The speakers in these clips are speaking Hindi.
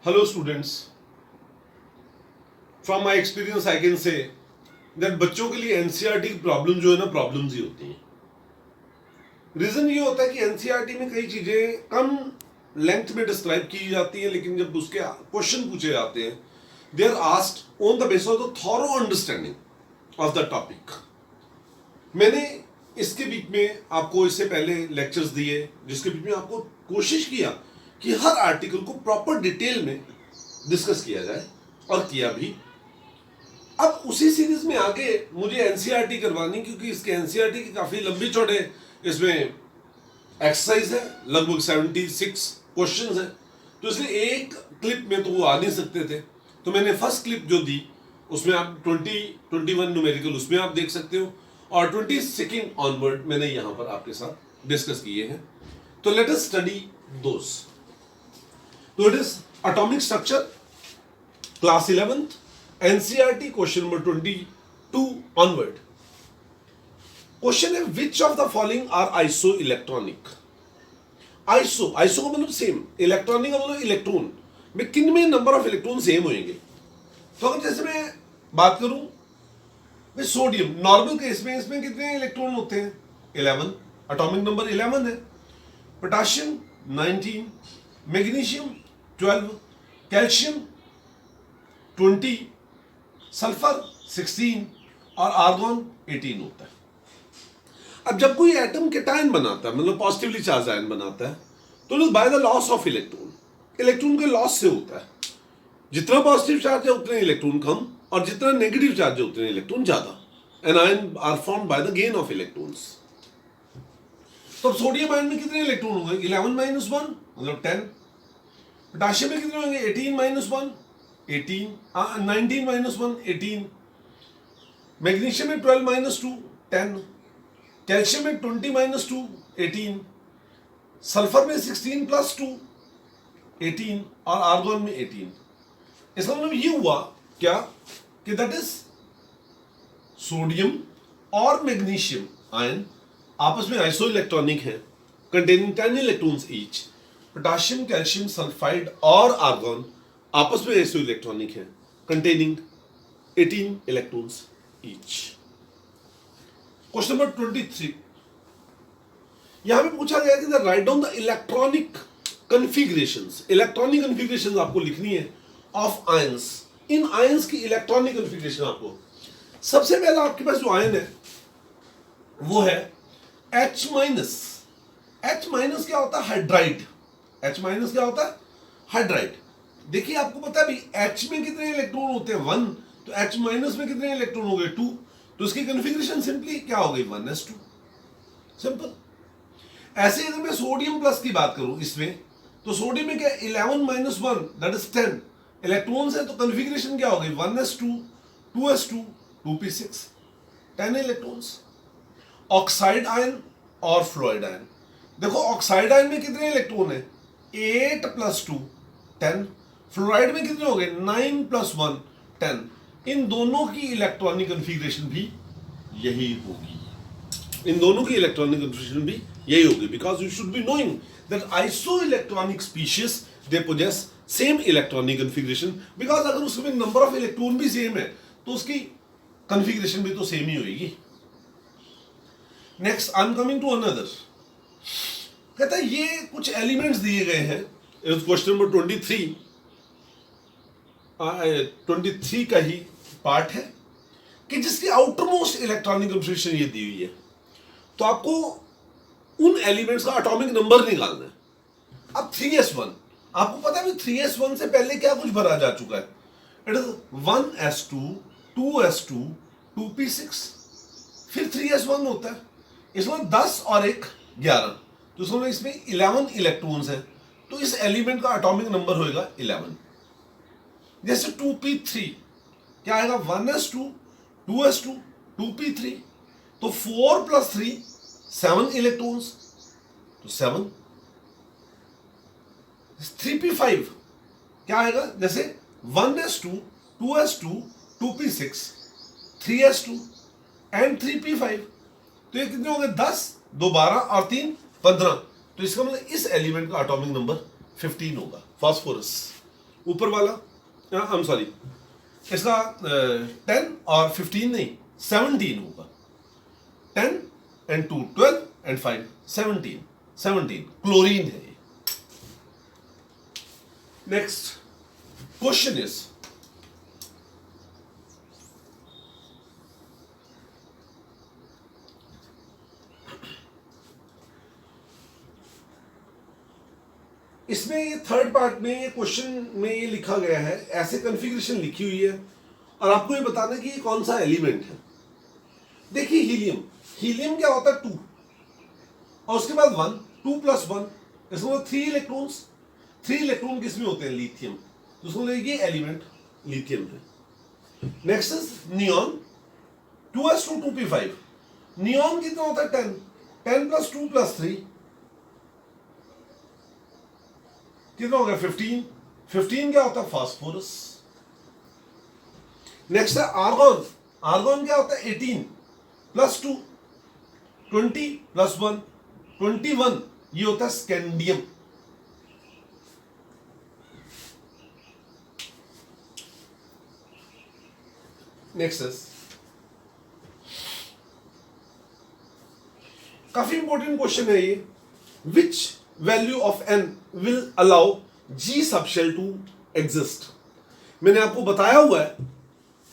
Hello students, from my experience I can say that बच्चों के लिए एनसीईआरटी की प्रॉब्लम जो है ना प्रॉब्लम्स ही होती हैं. रीजन ये होता है कि एनसीईआरटी में कई चीजें कम लेंथ में डिस्क्राइब की जाती हैं, लेकिन जब उसके क्वेश्चन पूछे जाते हैं they are asked on the basis of the thorough understanding of the topic. मैंने इसके बीच में आपको इससे पहले लेक्चर्स दिए जिसके बीच में आपको कोशिश किया कि हर आर्टिकल को प्रॉपर डिटेल में डिस्कस किया जाए और किया भी. अब उसी सीरीज में आगे मुझे एनसीईआरटी करवानी, क्योंकि इसके एनसीईआरटी के काफी लंबे चौड़े इसमें एक्सरसाइज है, लगभग 76 क्वेश्चंस हैं, तो इसलिए एक क्लिप में तो वो आ नहीं सकते थे. तो मैंने फर्स्ट क्लिप जो दी उसमें आप 21 न्यूमेरिकल उसमें आप देख सकते हो, और 22 ऑनवर्ड मैंने यहां पर आपके साथ डिस्कस किए हैं. तो लेट अस स्टडी दोस. तो it is atomic structure, class 11th, NCERT, question number 22 onward. Question है which of the following are isoelectronic. Iso का मतलब सेम, इलेक्ट्रॉनिक का मतलब इलेक्ट्रॉन में किन में नंबर ऑफ इलेक्ट्रॉन सेम होंगे. तो अगर जैसे मैं बात करूं सोडियम, नॉर्मल केस में इसमें कितने इलेक्ट्रॉन होते हैं 11, एटॉमिक नंबर 11 है. पोटाशियम 19, मैग्नीशियम 12, कैल्शियम 20, सल्फर 16 और आर्गॉन 18 होता है. अब जब कोई एटम केटायन बनाता है, मतलब पॉजिटिवली चार्ज आयन बनाता है, तो by the loss of electron के लॉस से होता है. जितना पॉजिटिव चार्ज है उतने इलेक्ट्रॉन कम, और जितना नेगेटिव चार्ज है उतने इलेक्ट्रॉन ज्यादा. Anion are formed by the gain of electrons. तो सोडियम आयन में कितने इलेक्ट्रॉन होंगे 11 - 1 मतलब 10. पोटाशियम में कितने होंगे 18 - 1 18, 19 - 1 18. मैग्नीशियम में 12 - 2 10. कैल्शियम में 20 - 2 18. सल्फर में 16 + 2 18 और आर्गॉन में 18. इसका मतलब ये हुआ क्या कि दैट इज सोडियम और मैग्नीशियम आयन आपस में आइसो इलेक्ट्रॉनिक है, containing 10 electrons each. Potassium, calcium sulphide और आर्गॉन आपस में आइसो इलेक्ट्रॉनिक है, containing 18 electrons each. Question number 23. यहां पे पूछा गया कि write down the electronic configurations. Electronic configurations आपको लिखनी है ऑफ आयंस. इन आयंस की इलेक्ट्रॉनिक कन्फिगरेशन आपको, सबसे पहला आपके पास जो आयन है वो है H-. H- क्या होता है हाइड्राइड. H- क्या होता है हाइड्राइड. देखिए आपको पता है भाई H में कितने इलेक्ट्रॉन होते हैं 1, तो H- में कितने इलेक्ट्रॉन हो गए 2, तो इसकी कन्फिगरेशन सिंपली क्या हो गई 1s2. सिंपल. ऐसे अगर मैं सोडियम प्लस की बात करूं इसमें, तो सोडियम में क्या 11 - 1 दैट इज 10 इलेक्ट्रॉन्स है, तो कन्फिगरेशन क्या हो गई 1s2 2s2 2p6 10 electrons. Oxide ion और फ्लोराइड आयन, देखो ऑक्साइड आयन में कितने इलेक्ट्रॉन है 8 + 2 10. फ्लोराइड में कितने हो गए 9 + 1 10. इन दोनों की इलेक्ट्रॉनिक कन्फिगरेशन भी यही होगी. इन दोनों की इलेक्ट्रॉनिक कन्फिगरेशन भी यही होगी, because you should be knowing that isoelectronic species they possess same electronic configuration. Because अगर उसमें नंबर ऑफ इलेक्ट्रॉन भी सेम है तो उसकी कन्फिगरेशन भी तो सेम ही होगी. Next I am coming to another. कहता है ये कुछ एलिमेंट्स दिए गए हैं. क्वेश्चन नंबर 23 का ही पार्ट है कि जिसकी आउटर मोस्ट इलेक्ट्रॉनिक कन्फिगरेशन ये दी हुई है. तो आपको उन एलिमेंट्स का एटॉमिक नंबर निकालना है. अब 3s1 आपको पता है 3s1 से पहले क्या कुछ भरा जा चुका है. It is 1s2 2s2 2p6, फिर 3s1 होता है. इसमें 10 और 1 11, तो इसमें 11 इलेक्ट्रॉन्स हैं, तो इस एलिमेंट का एटॉमिक नंबर होएगा 11. जैसे 2p3 क्या आएगा 1s2 2s2 2p3, तो 4 + 3 7 इलेक्ट्रॉन्स, तो 7. 3p5 क्या आएगा जैसे 1s2 2s2 2p6 3s2 and 3p5, तो ये कितने हो गए 10 2 12 और 3 15. तो इसका मतलब इस एलिमेंट का एटॉमिक नंबर 15 होगा. फास्फोरस ऊपर वाला, आई एम सॉरी, इसका 10 और 15 नहीं 17 होगा। 10 and 2 12 and 5 17 क्लोरीन है ये। नेक्स्ट क्वेश्चन इज, इसमें ये थर्ड पार्ट में ये क्वेश्चन में ये लिखा गया है, ऐसे कॉन्फ़िगरेशन लिखी हुई है और आपको ये बताना कि ये कौन सा एलिमेंट है। देखिए हीलियम क्या होता है 2 और उसके बाद 1, 2 + 1, इसमें 3 इलेक्ट्रॉन्स। 3 इलेक्ट्रॉन किसमें होते हैं? लिथियम। तो उसको ये एलिमेंट लिथियम है। Next is neon, 2s2 2p5। Neon कितना होता है? 10 + 2 + 3 कितना हो गया? 15। 15 क्या होता है? फास्फोरस। नेक्स्ट है आर्गॉन। आर्गॉन क्या होता है? 18 + 2 20 + 1 21, ये होता है स्कैंडियम। नेक्स्ट इज, काफी इंपॉर्टेंट क्वेश्चन है ये, which value of n will allow G subshell to exist. मैंने आपको बताया हुआ है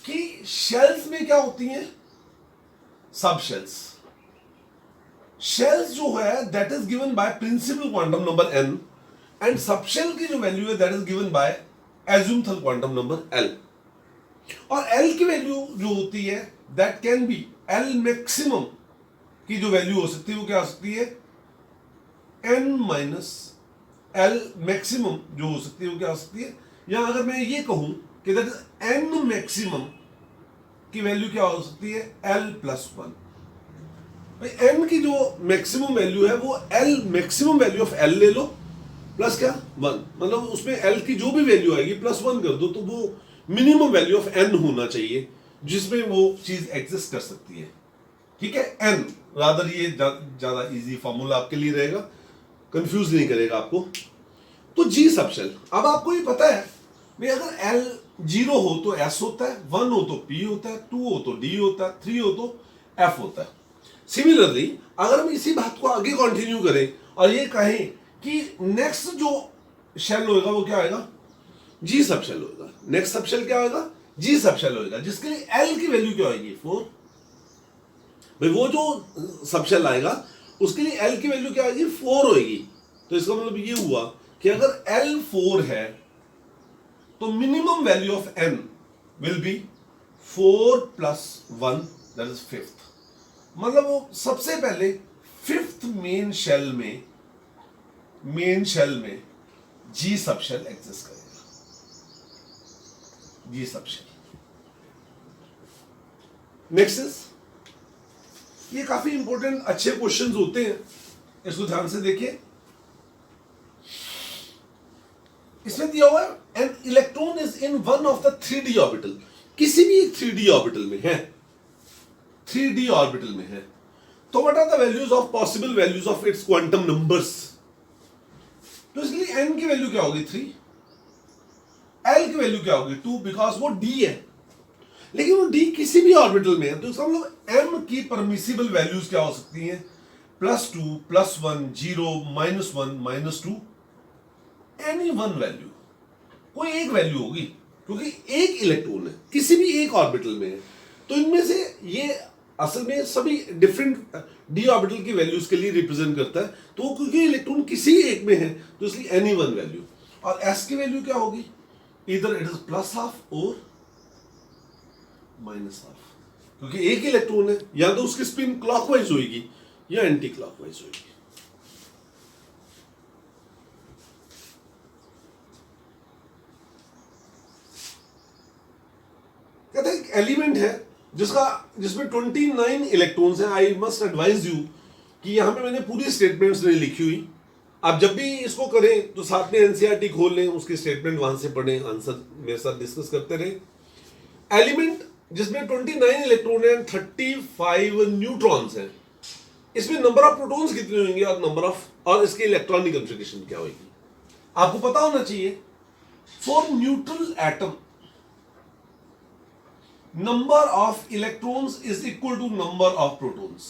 कि शेल्स में क्या होती हैं? सबशेल्स। शेल्स जो है that is given by principal quantum number n and subshell की जो वैल्यू है that is given by azimuthal quantum number l। और l की वैल्यू जो होती है that can be l maximum की जो वैल्यू हो सकती है वो क्या हो सकती है? n - l मैक्सिमम जो हो सकती है वो क्या हो सकती है? या अगर मैं ये कहूं कि दैट इज n मैक्सिमम की वैल्यू क्या हो सकती है? l + 1। भाई n की जो मैक्सिमम वैल्यू है वो l maximum value of l ले लो प्लस क्या 1, मतलब उसमें l की जो भी वैल्यू आएगी +1 कर दो, तो वो मिनिमम वैल्यू ऑफ n होना चाहिए जिसमें वो चीज एग्जिस्ट कर सकती है। ठीक है, n रादर ये ज्यादा इजी फॉर्मूला आपके लिए रहेगा, कंफ्यूज नहीं करेगा आपको। तो G सबशेल, अब आपको ये पता है भाई अगर L 0 हो तो S होता है, 1 हो तो P होता है, 2 हो तो D होता है, 3 हो तो F होता है। सिमिलरली अगर हम इसी बात को आगे कंटिन्यू करें और ये कहें कि नेक्स्ट जो शेल होगा वो क्या आएगा? G सबशेल होगा। नेक्स्ट सबशेल क्या होगा? G सबशेल होगा, जिसके लिए L की वैल्यू क्या होगी? 4। भाई वो जो सबशेल आएगा उसके लिए L की वैल्यू क्या आएगी? 4 होगी। तो इसका मतलब ये हुआ कि अगर L 4 है तो minimum value of n will be 4 + 1 that is 5th। मतलब वो सबसे पहले 5th मेन शेल में G सबशेल एग्जिस्ट करेगा। G subshell. नेक्स्ट इज, ये काफी इंपॉर्टेंट अच्छे क्वेश्चंस होते हैं, इसको ध्यान से देखिए। इसमें दिया हुआ है an electron is in one of the 3D orbital. किसी भी एक 3D ऑर्बिटल में है, 3D ऑर्बिटल में है, तो what are the values of possible values of its quantum numbers. तो इसलिए n की वैल्यू क्या होगी? 3। l की वैल्यू क्या होगी? 2, बिकॉज वो d है, लेकिन वो d किसी भी ऑर्बिटल में है। तो इसका मतलब m की परमिसिबल वैल्यूज क्या हो सकती हैं? +2 +1 0 -1 -2, एनी वन वैल्यू, कोई एक वैल्यू होगी, क्योंकि एक इलेक्ट्रॉन है किसी भी एक ऑर्बिटल में है। तो इनमें से ये असल में सभी डिफरेंट डी ऑर्बिटल की वैल्यूज के लिए रिप्रेजेंट करता है। तो क्योंकि इलेक्ट्रॉन किसी एक में है तो इसलिए एनी वन वैल्यू। और s की वैल्यू क्या होगी? इधर इट इज +½ और -½ क्योंकि एक इलेक्ट्रॉन है, या तो उसकी स्पिन क्लॉकवाइज होगी या एंटी क्लॉकवाइज होगी। कहते हैं एक एलिमेंट है जिसमें 29 इलेक्ट्रॉन्स हैं। आई मस्ट एडवाइज यू कि यहां पे मैंने पूरी स्टेटमेंट्स नहीं लिखी हुई। आप जब भी इसको करें तो साथ में एनसीईआरटी खोल लें, उसकी स्टेटमेंट वहां से पढ़ें, आंसर मेरे साथ डिस्कस करते रहे। एलिमेंट जिसमें 29 इलेक्ट्रॉन है, 35 न्यूट्रॉन्स हैं, इसमें नंबर ऑफ प्रोटॉन्स कितने होंगे और इसकी इलेक्ट्रॉनिक कॉन्फ़िगरेशन क्या होगी, आपको पता होना चाहिए। For neutral atom number of electrons is equal to number of protons.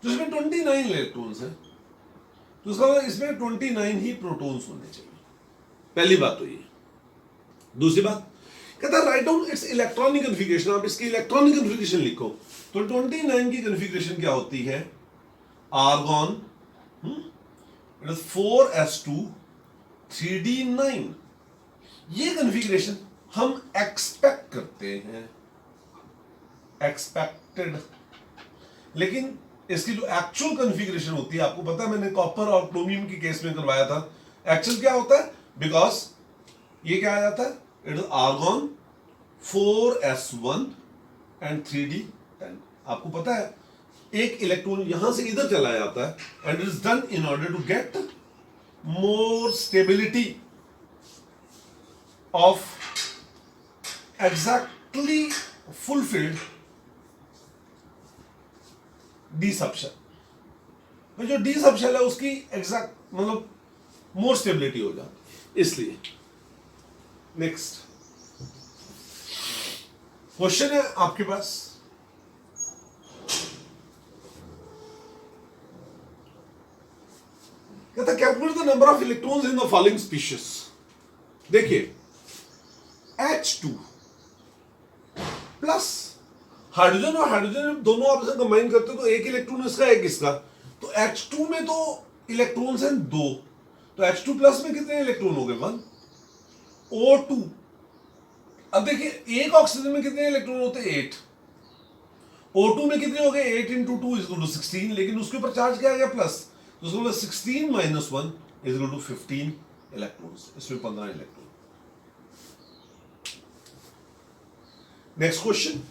तो इसमें 29 इलेक्ट्रॉन्स है, तो उसका मतलब इसमें 29 ही प्रोटॉन्स होने चाहिए। पहली बात तो ये। दूसरी बात कहता है write down it's electronic configuration. आप इसकी इलेक्ट्रॉनिक कन्फिगरेशन लिखो। तो 29 की कन्फिगरेशन क्या होती है? Argon it is 4s2 3d9। ये कन्फिगरेशन हम एक्सपेक्ट करते हैं, एक्सपेक्टेड। लेकिन इसकी जो एक्चुअल कन्फिगरेशन होती है, आपको पता है मैंने कॉपर और क्रोमियम के केस में करवाया था। एक्चुअल क्या होता है? बिकॉज ये क्या आ जाता है? It is argon 4s1 and 3d10। आपको पता है एक इलेक्ट्रॉन यहां से इधर चला जाता है, and it is done in order to get more stability of exactly fulfilled D subshell. जो डी सबशेल है उसकी एग्जैक्ट मतलब मोर स्टेबिलिटी हो जाती, इसलिए। नेक्स्ट क्वेश्चन है आपके पास, कहता calculate the number of electrons in the following species. देखिए H2 प्लस हाइड्रोजन और हाइड्रोजन दोनों आपस में कंबाइन करते हो तो एक इलेक्ट्रॉन इसका एक इसका, तो H2 में तो इलेक्ट्रॉन्स हैं 2, तो H2 प्लस में कितने इलेक्ट्रॉन हो गए? 1। O2, अब देखिए एक ऑक्सीजन में कितने इलेक्ट्रॉन होते हैं? 8। O2 में कितने हो गए? 8 इंटू 2 इज इक्वल टू 16, लेकिन उसके ऊपर चार्ज क्या आ गया? प्लस, तो उसको 16 minus 1 is equal to 15 electrons. इसमें 15 इलेक्ट्रॉन। नेक्स्ट क्वेश्चन,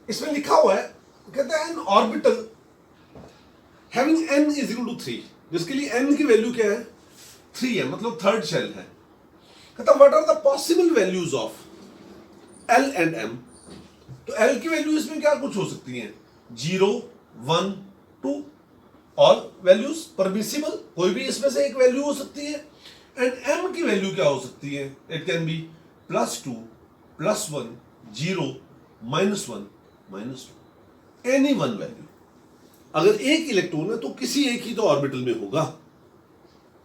इसमें लिखा हुआ है, कहता है an orbital having n is equal to 3, जिसके लिए n की वैल्यू क्या है? 3 है, मतलब थर्ड शेल है। कहता what are the possible values of L and M। तो L की वैल्यू इसमें क्या कुछ हो सकती है? 0, 1, 2, ऑल वैल्यूज परमिसिबल, कोई भी इसमें से एक वैल्यू हो सकती है। एंड M की वैल्यू क्या हो सकती है? It can be +2, +1, 0, -1, -2, any one value. अगर एक इलेक्ट्रॉन है तो किसी एक ही तो ऑर्बिटल में होगा,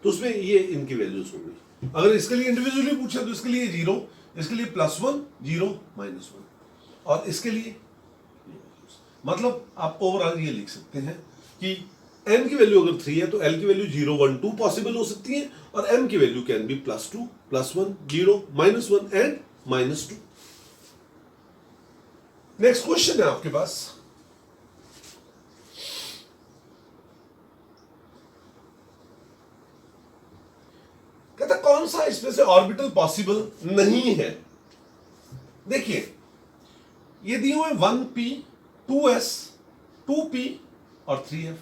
तो उसमें ये इनकी वैल्यूज होंगी। अगर इसके लिए इंडिविजुअली पूछा तो इसके लिए 0, इसके लिए +1, 0, -1, और इसके लिए मतलब आप ओवरऑल ये लिख सकते हैं कि n की वैल्यू अगर 3 है तो L की वैल्यू 0, 1, 2 पॉसिबल हो सकती है, और M की value can be +2, +1, 0, -1 and -2। Next question है आपके पास, कहता कौन सा इसमें से ऑर्बिटल पॉसिबल नहीं है? देखिए ये दिए हुए 1p, 2s, 2p और 3f।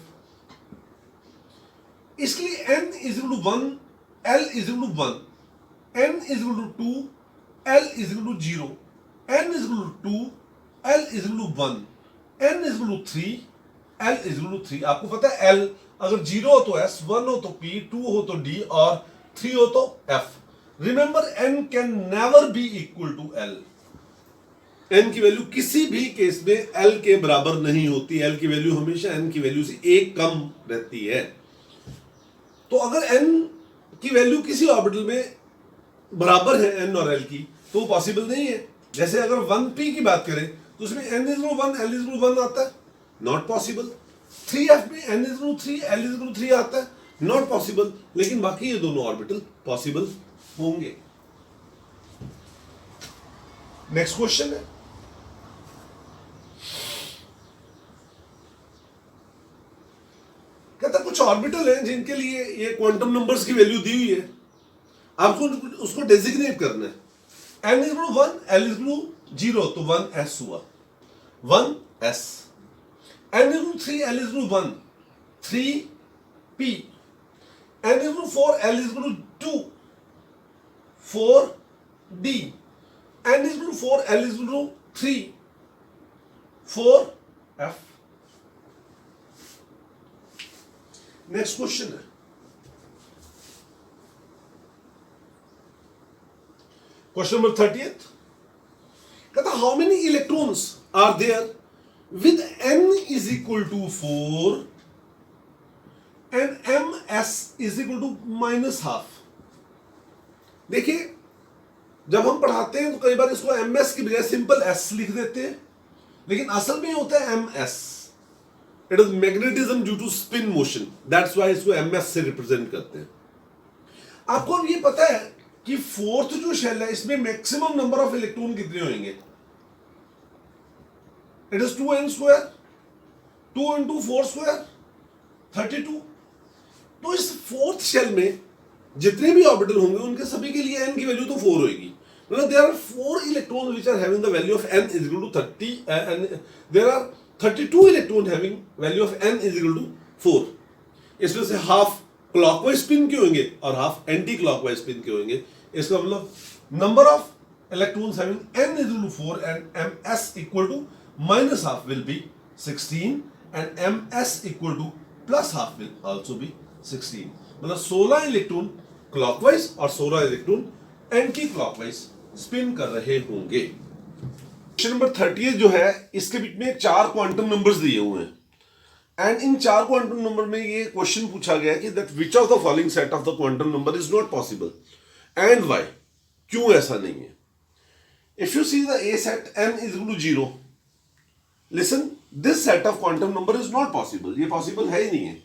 इसलिए n is equal to 1, L is equal to 1, n is equal to 2, L is equal to 0, n is equal to 2, L is equal to 1, n is equal to 3, L is equal to 3। आपको पता है L अगर 0 हो तो S, 1 हो तो P, 2 हो तो D और 3 हो तो F। Remember n can never be equal to L। n की वैल्यू किसी भी केस में L के बराबर नहीं होती। L की वैल्यू हमेशा n की वैल्यू से एक कम रहती है। तो अगर n की वैल्यू किसी ऑर्बिटल में बराबर है n और L की, तो वो पॉसिबल नहीं है। जैसे अगर 1p की बात करें तो उसमें n इज 1, L इज 1 आता है, नॉट पॉसिबल। 3f में n इज 3, L इज 3 आता है, नॉट पॉसिबल। लेकिन बाकी ये दोनों ऑर्बिटल पॉसिबल होंगे। नेक्स्ट क्वेश्चन है, कहता कुछ ऑर्बिटल हैं जिनके लिए ये क्वांटम नंबर्स की वैल्यू दी हुई है, आपको उसको डेजिग्नेट करना है। n इज 1, L इज 0, तो 1s हुआ, 1s। n is 3, L is 1, 3p। n is 4, L is 2, 4d। n is 4, L is 3, 4f। Next question है, क्वेश्चन नंबर 30th कहता how many electrons are there with n is equal to 4 and ms is equal to -12। देखिए जब हम पढ़ाते हैं तो कई बार इसको ms की बजाय सिंपल s लिख देते हैं, लेकिन असल में होता है ms। It is magnetism due to spin motion, that's why इसको ms से रिप्रेजेंट करते हैं। आपको अब ये पता है कि फोर्थ जो शेल है इसमें मैक्सिमम नंबर ऑफ इलेक्ट्रॉन कितने होंगे? It is 2n², 2 into 4² 32। तो इस फोर्थ शेल में जितने भी ऑर्बिटल होंगे उनके सभी के लिए n की वैल्यू तो 4 होगी। मतलब there are 4 electrons which are having the value of n is equal to 30 and there are 32 electron having value of n is equal to 4। इसमें से हाफ क्लॉकवाइज स्पिन के होंगे और हाफ एंटी क्लॉकवाइज स्पिन के होंगे। इसका मतलब number of electrons having n is equal to 4 and ms equal to minus half will be 16 and ms equal to plus half will also be 16। मतलब 16 इलेक्ट्रॉन क्लॉकवाइज और 16 इलेक्ट्रॉन एंटी क्लॉकवाइज स्पिन कर रहे होंगे। क्वेश्चन नंबर 30 जो है इसके बीच में 4 क्वांटम नंबर्स दिए हुए हैं एंड इन 4 क्वांटम नंबर में ये क्वेश्चन पूछा गया कि that which of the following set of the quantum number is not possible and why, क्यों ऐसा नहीं है। If you see the A set n is equal to 0, listen, this set of quantum number is not possible, ये possible है ही नहीं है।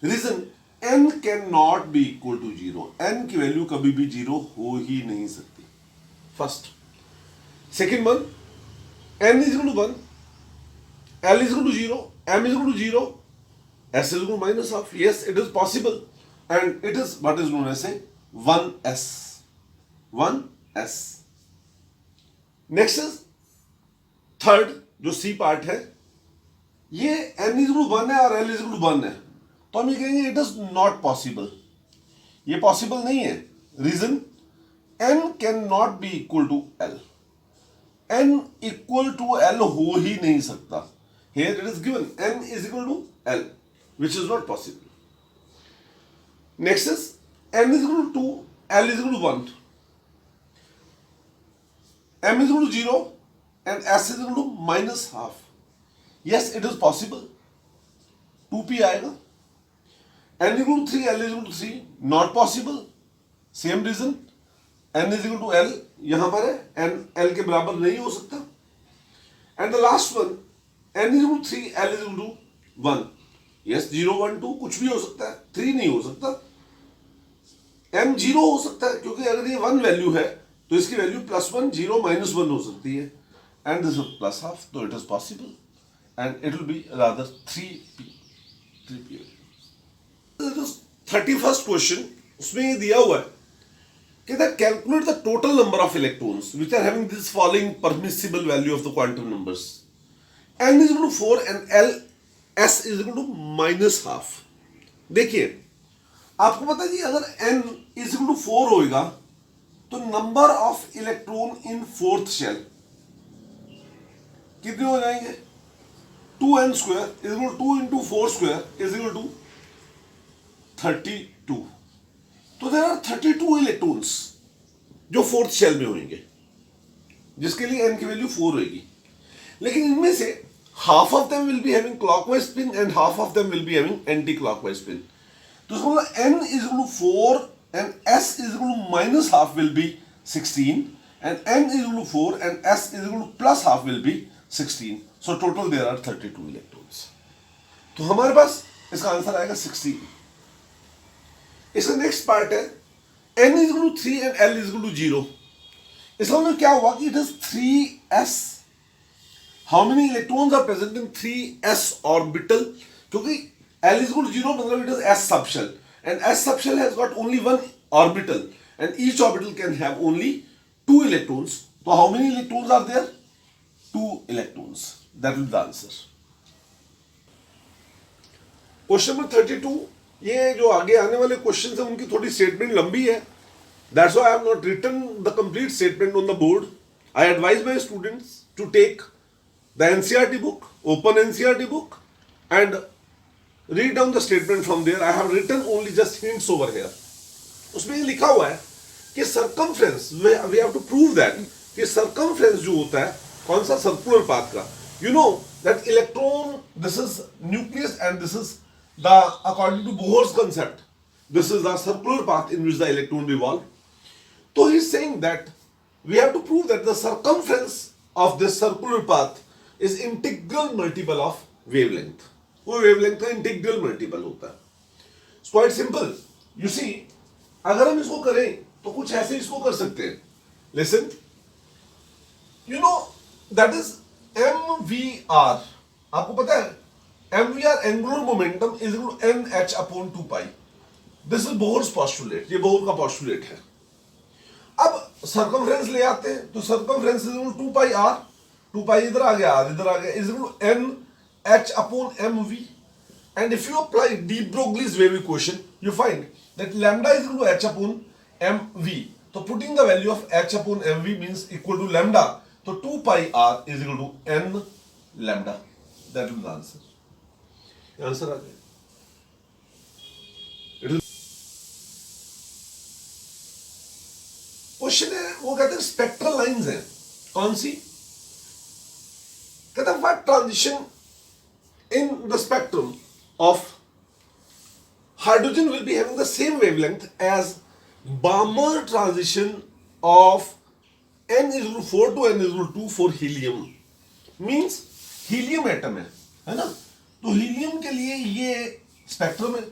Reason n can not be equal to 0, n की वैल्यू कभी भी 0 हो ही नहीं सकती। First. Second one, n is equal to 1, l is equal to 0, m is equal to 0, s is equal to minus half. Yes, it is possible and it is what is known as 1s। 1s। Next is third जो सी पार्ट है, ये n इज इक्वल टू 1 है और l इज इक्वल टू 1 है, तो हम ये कहेंगे इट इज नॉट पॉसिबल, ये पॉसिबल नहीं है। Reason n can not be equal to l, n equal to l हो ही नहीं सकता। Here it is given n is equal to l which is not possible. Next is n is equal to 2, l is equal to 1, m is equal to 0 and s is equal to minus half. Yes, it is possible. 2p आएगा। n is equal to 3, l is equal to 3, not possible. Same reason. n is equal to l यहाँ पर है, n l के बराबर नहीं हो सकता। And the last one, n is equal to 3, l is equal to 1. Yes, 0, 1, 2 कुछ भी हो सकता है, 3 नहीं हो सकता। m 0 हो सकता है क्योंकि अगर ये 1 वैल्यू है तो इसकी वैल्यू +1, 0, -1 हो सकती है। And this is plus half, so it is possible, and it will be rather 3p. This is 31st question. उसमें ये दिया हुआ है कि that calculate the total number of electrons which are having this following permissible value of the quantum numbers. n is equal to 4 and l s is equal to -12। देखिए आपको पता है कि अगर n is equal to 4 होगा तो number of electron in fourth shell कितने हो जाएंगे? 2n² is equal 2 into 4² is equal to 32। तो देयर आर 32 इलेक्ट्रॉन्स जो फोर्थ शेल में होंगे, जिसके लिए n की वैल्यू 4 होगी। लेकिन इनमें से half of them will be having clockwise spin and half of them will be having anticlockwise spin. तो इसका मतलब n is equal to 4 and s is equal to minus half will be 16 and n is equal to 4 and s is equal to plus half will be 16. So total there are 32 electrons. तो हमारे पास इसका आंसर आएगा 16। इसका नेक्स्ट पार्ट है n is equal to 3 and l is equal to 0। इसका मतलब क्या हुआ कि it is 3s। How many electrons are present in 3s orbital? क्योंकि l is equal to 0 मतलब it is s subshell and s subshell has got only one orbital and each orbital can have only 2 electrons. So how many electrons are there? 2 electrons. That will be the answer. Question number 32, ये जो आगे आने वाले क्वेश्चन है उनकी थोड़ी स्टेटमेंट लंबी है। That's why I have not written the complete statement on the board. I advise my students to take the NCERT book, open NCERT book and read down the statement from there. I have written only just hints over here. उसमें ये लिखा हुआ है कि circumference, we have to prove that कि सरकमफ्रेंस जो होता है कौन सा, सर्कुलर पाथ का, you know that electron, this is nucleus and this is the, according to Bohr's concept, this is the circular path in which the electron revolve. So he is saying that we have to prove that the circumference of this circular path is integral multiple of wavelength. वो wavelength का integral multiple होता है. It's quite simple. You see, अगर हम इसको करें तो कुछ ऐसे इसको कर सकते हैं. Listen, you know that is MVR. आपको पता है MVR angular momentum is equal to NH upon 2 pi. This is Bohr's postulate, ये बोहर का पॉस्टुलेट है. अब सर्कमफ्रेंस ले आते हैं तो circumference is equal to 2 pi r, 2 pi इधर आ गया, r इधर आ गया, is equal to n h upon mv. And if you apply de Broglie's wave equation you find that lambda is equal to h upon mv. तो putting the value of h upon mv means equal to lambda, तो 2 pi r is equal to n lambda. That will the answer. Answer आ गया. क्वेश्चन है, वो कहते हैं स्पेक्ट्रल लाइंस हैं. कौन सी? कहते हैं what transition in the spectrum of hydrogen will be having the same wavelength as Balmer transition of n is equal to 4 to n is equal to 2 for helium. Means helium atom है ना, तो हीलियम के लिए ये स्पेक्ट्रम है.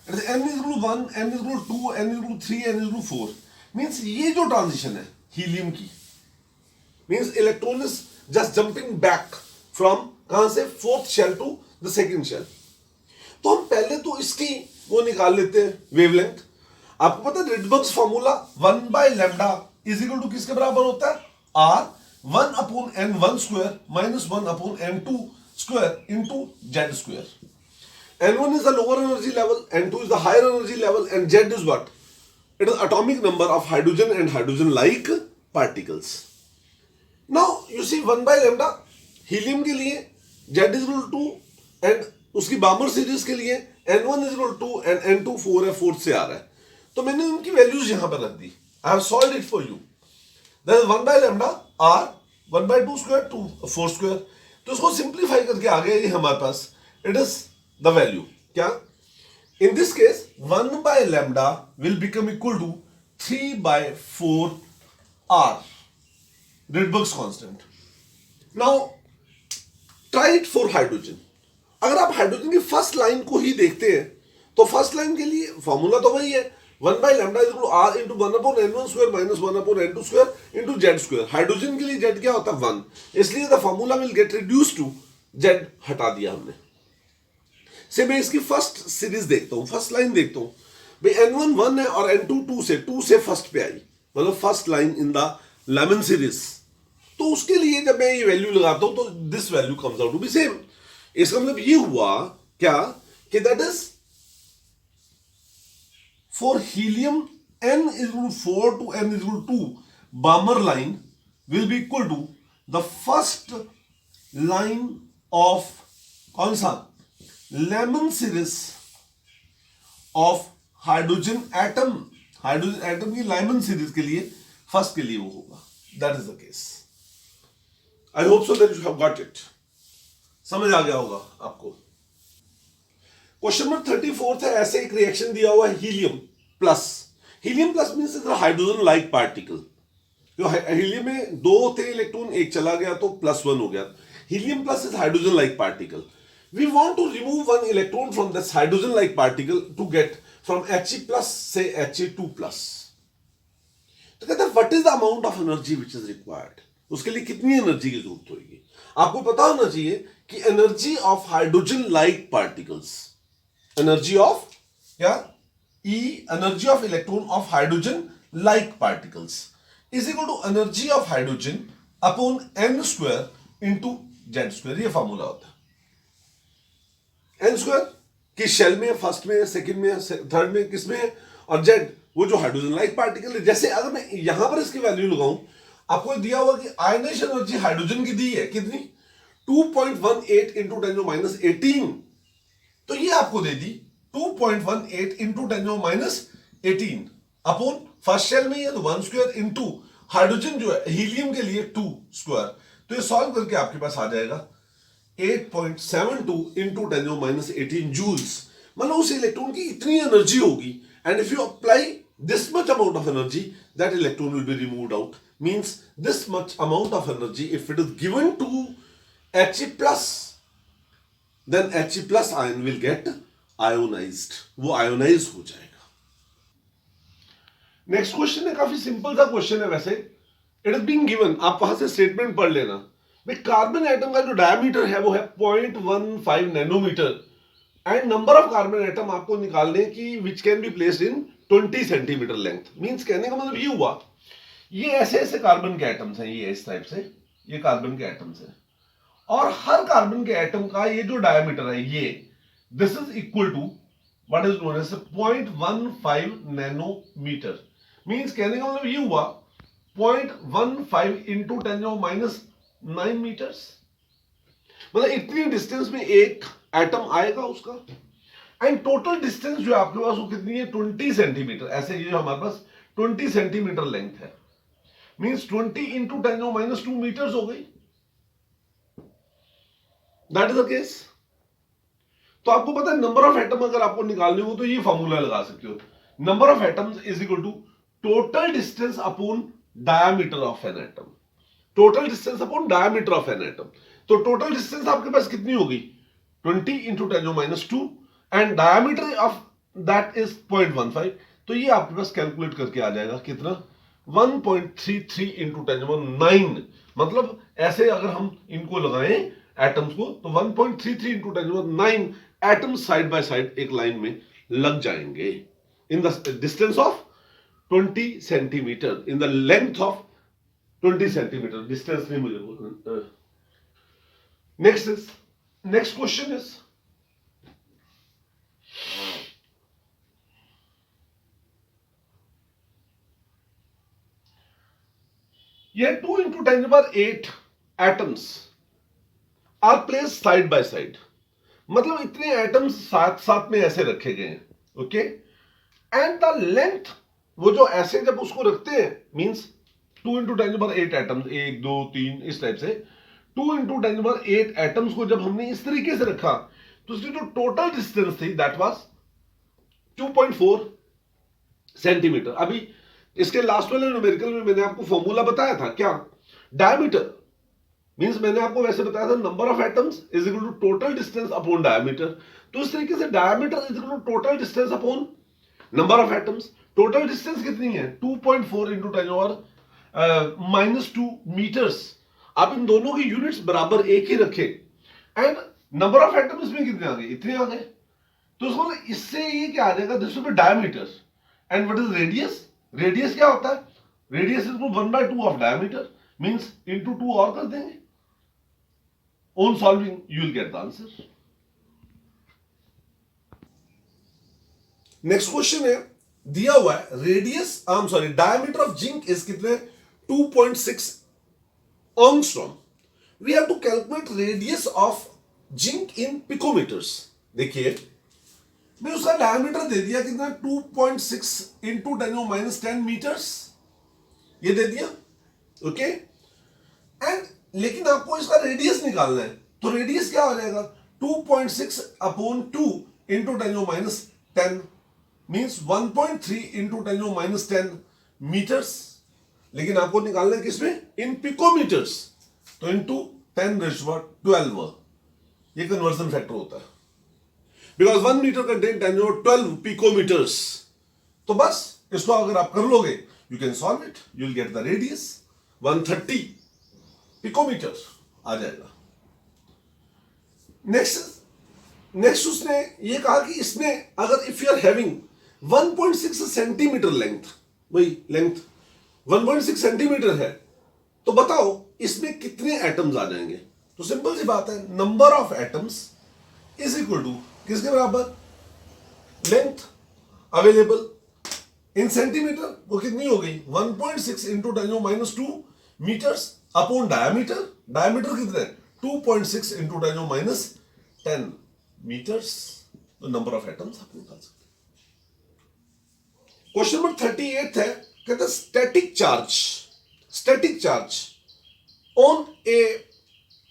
n is equal to 1, n is equal to 2, n is equal to 3, n is equal to 4. Means ये जो ट्रांजिशन है हीलियम की, means electron is just jumping back from कहां से, fourth shell to the second shell. तो हम पहले तो इसकी वो निकाल लेते हैं वेवलेंथ. आपको पता है Rydberg's formula 1 by lambda is equal to किसके बराबर होता है, r 1 upon n1 square minus 1 upon n2 square into z square. n1 is the lower energy level, n2 is the higher energy level, and z is what? It is atomic number of hydrogen and hydrogen-like particles. Now you see 1 by lambda helium के लिए z is equal to 2 and उसकी बामर सीरीज के लिए n1 is equal to 2 and n2 4 है, 4 से आ रहा है. तो मैंने उनकी वैल्यूज यहां पर रख दी. I have solved it for you. That is 1 by lambda r 1 by 2 square 2 4 square. तो इसको सिंप्लीफाई करके आ गया ये हमारे पास. It is the value क्या? In this case, 1 by lambda will become equal to 3 by 4 r, Rydberg's constant. Now, try it for hydrogen. अगर आप हाइड्रोजन की फर्स्ट लाइन को ही देखते हैं तो फर्स्ट लाइन के लिए फॉर्मूला तो वही है, 1 by lambda is equal to r into 1 upon n1 square minus 1 upon n2 square into z square. Hydrogen के लिए z क्या होता है 1, इसलिए the formula will get reduce to z. हटा दिया हमने से. मैं इसकी फर्स्ट सीरीज देखता हूं, फर्स्ट लाइन देखता हूं भाई, n1 1 है और n2 2 से फर्स्ट पे आई, मतलब first line in the Lyman series. तो उसके लिए जब मैं ये वैल्यू लगाता हूं तो this value comes out to be same. इसका मतलब ये हुआ क्या कि that is for helium n is equal to 4 to n is equal to 2 Balmer line will be equal to the first line of कौन सा, Lyman series of hydrogen atom. Hydrogen atom की लेमन सीरीज के लिए फर्स्ट के लिए वो होगा. That is the case. I hope so that you have got it. समझ आ गया होगा आपको. क्वेश्चन नंबर 34 है. ऐसे एक रिएक्शन दिया हुआ है helium plus. Helium plus means hydrogen like particle. जो हीलियम में 2 थे इलेक्ट्रॉन, एक चला गया तो +1 हो गया. Helium plus is hydrogen like particle. We want to remove one electron from this hydrogen-like particle to get from He plus say He2 plus. तो कहते हैं what is the amount of energy which is required? उसके लिए कितनी एनर्जी की जरूरत होगी? आपको पता होना चाहिए कि energy of hydrogen like particles, energy of क्या, E, energy of electron of hydrogen like particles is equal to energy of hydrogen upon n square into z square. ये फॉर्मूला होता है. n स्क्वायर किस शेल में है, फर्स्ट में है, सेकंड में है, थर्ड में, किस में है, और z वो जो हाइड्रोजन लाइक पार्टिकल है. जैसे अगर मैं यहां पर इसकी वैल्यू लगाऊं, आपको दिया हुआ कि आयनाइजेशन एनर्जी हाइड्रोजन की दी है कितनी, 2.18 इंटू 10⁻18. तो ये आपको दे दी 2.18 इंटू 10⁻18 अपॉन फर्स्ट शेल में ही है तो 1 स्क्वायर इनटू हाइड्रोजन जो है हीलियम के लिए 2 स्क्वायर, तो ये सॉल्व करके आपके पास आ जाएगा 8.72 इंटू 10⁻18 जूल्स। मतलब उस इलेक्ट्रॉन की इतनी एनर्जी होगी, and if you apply this much amount of energy, that electron will be removed out. Means this much amount of energy, if it is given to He plus, then He plus ion will get ionized. वो ionize हो जाएगा। नेक्स्ट क्वेश्चन है, काफी सिंपल सा क्वेश्चन है वैसे। इट इज बीइंग गिवन, आप वहां से स्टेटमेंट पढ़ लेना। भाई कार्बन एटम का जो डायमीटर है वो है 0.15 nanometer, and number of carbon atom आपको निकालने की which can be placed in 20 centimeter length. Means कहने का मतलब ये हुआ, ये ऐसे ऐसे कार्बन के एटम्स हैं, ये इस टाइप से ये कार्बन के एटम्स हैं, और हर कार्बन के एटम का ये जो डायमीटर है ये this is equal to what is known as 0.15 nanometer. Means कहने का मतलब ये हुआ 0.15 इंटू 10⁻9 मीटर्स, मतलब इतनी डिस्टेंस में एक एटम आएगा उसका। एंड टोटल डिस्टेंस जो आपके पास वो कितनी है 20 सेंटीमीटर। ऐसे ये हमारे पास 20 सेंटीमीटर लेंथ है, मींस 20 इंटू 10⁻2 मीटर्स हो गई। That is the case. तो आपको पता है नंबर ऑफ एटम अगर आपको निकालने हो तो ये फॉर्मूला लगा सकते हो, number of atoms is equal to total distance upon diameter of an atom. Total distance upon diameter of an atom, तो टोटल डिस्टेंस आपके पास कितनी होगी 20 into 10⁻2 and diameter of that is 0.15। तो ये आपके पास कैलकुलेट करके आ जाएगा कितना 1.33 इंटू 10⁻9। मतलब ऐसे अगर हम इनको लगाएं एटम्स को तो 1.33 into 10⁻9 atoms side by side एक लाइन में लग जाएंगे in the distance of 20 centimeter, in the length of 20 centimeter. Distance नहीं मुझे बोलना। नेक्स्ट क्वेश्चन इज, ये 2 into 10⁸ atoms are place side by side, मतलब इतने एटम्स साथ साथ में ऐसे रखे गए हैं, ओके। एंड द लेंथ, वो जो ऐसे जब उसको रखते हैं मींस 2 इंटू 10⁸ एटम्स, 1 2 3 इस टाइप से 2 इंटू 10⁸ एटम्स को जब हमने इस तरीके से रखा तो उसकी जो टोटल डिस्टेंस थी दैट वाज 2.4 सेंटीमीटर। अभी इसके लास्ट वाले न्यूमेरिकल में मैंने आपको फॉर्मूला बताया था क्या, डायमीटर मींस मैंने आपको वैसे बताया था number of atoms is equal to total distance upon diameter. तो इस तरीके से diameter is equal to total distance upon number of atoms. Total distance कितनी है 2.4 इंटू 10⁻2 मीटर्स। आप इन दोनों की यूनिट्स बराबर एक ही रखे एंड नंबर ऑफ एटम्स में कितने आ गए, इतने आ गए। तो उसको इससे ये क्या आ जाएगा, this will be diameter. And what is radius, radius क्या होता है, radius is 1/2 of diameter, means into 2 और कर देंगे। On solving you will get the answer. Next question है, दिया हुआ है radius diameter of zinc is कितने 2.6 angstrom. We have to calculate radius of zinc in picometers. देखिए मैं उसका डायमीटर दे दिया कितना 2.6 इंटू 10⁻10 मीटर्स, ये दे दिया, ओके। एंड लेकिन आपको इसका रेडियस निकालना है, तो रेडियस क्या हो जाएगा 2.6 upon 2 into 10⁻10 means 1.3 into 10⁻10 meters. लेकिन आपको निकालना है किसमें, इन पिकोमीटर्स, तो इंटू 10⁻12 ये कन्वर्जन फैक्टर होता है, बिकॉज 1 मीटर कंटेन 10⁻12 पिकोमीटर्स। तो बस इसको अगर आप कर लोगे you can solve it, you will get the radius 130 picometre आ जाएगा। नेक्स्ट उसने ये कहा कि इसमें अगर if you are having 1.6 centimetre length, वही लेंथ 1.6 सेंटीमीटर है, तो बताओ इसमें कितने एटम्स आ जाएंगे। तो सिंपल सी बात है, number of atoms is equal to किसके बराबर, लेंथ अवेलेबल इन सेंटीमीटर, वो कितनी हो गई 1.6 into 10⁻2 meters upon diameter. Diameter कितना है 2.6 इंटू 10⁻10 मीटर्स। तो नंबर ऑफ एटम्स आप निकाल सकते हैं। क्वेश्चन नंबर 38 है, कहता static charge on a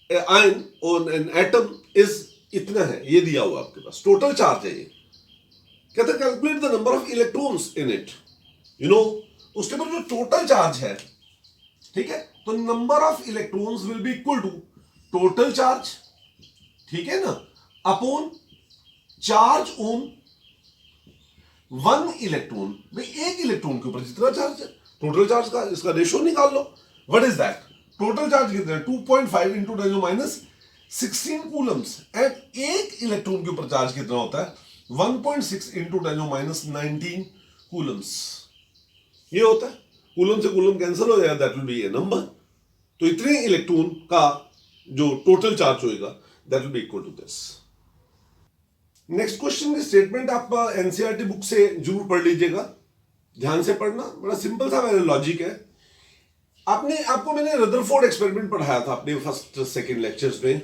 ion on an atom is इतना है, ये दिया हुआ आपके पास, टोटल चार्ज है ये। कहता है calculate the number of electrons in it, you know उसके ऊपर जो टोटल चार्ज है, ठीक है, तो number of electrons will be equal to total charge, ठीक है ना, upon charge on one electron. भाई एक इलेक्ट्रॉन के ऊपर जितना चार्ज है, टोटल चार्ज का इसका रेशियो निकाल लो। What is that? Total charge कितना है? 2.5 इंटू 10⁻16 कूलम्स। एंड एक इलेक्ट्रॉन के ऊपर चार्ज कितना होता है? 1.6 इंटू 10⁻19 कूलम्स। ये होता है, कूलम से कूलम कैंसिल हो जाएगा, that will be a number. तो इतने इलेक्ट्रॉन का जो टोटल चार्ज होएगा that will be equal to this. Next question की स्टेटमेंट आप एनसीईआरटी बुक से जरूर पढ़ लीजिएगा, ध्यान से पढ़ना, बड़ा सिंपल सा मेरा लॉजिक है। आपको मैंने रदरफोर्ड एक्सपेरिमेंट पढ़ाया था अपने फर्स्ट सेकंड लेक्चर्स में,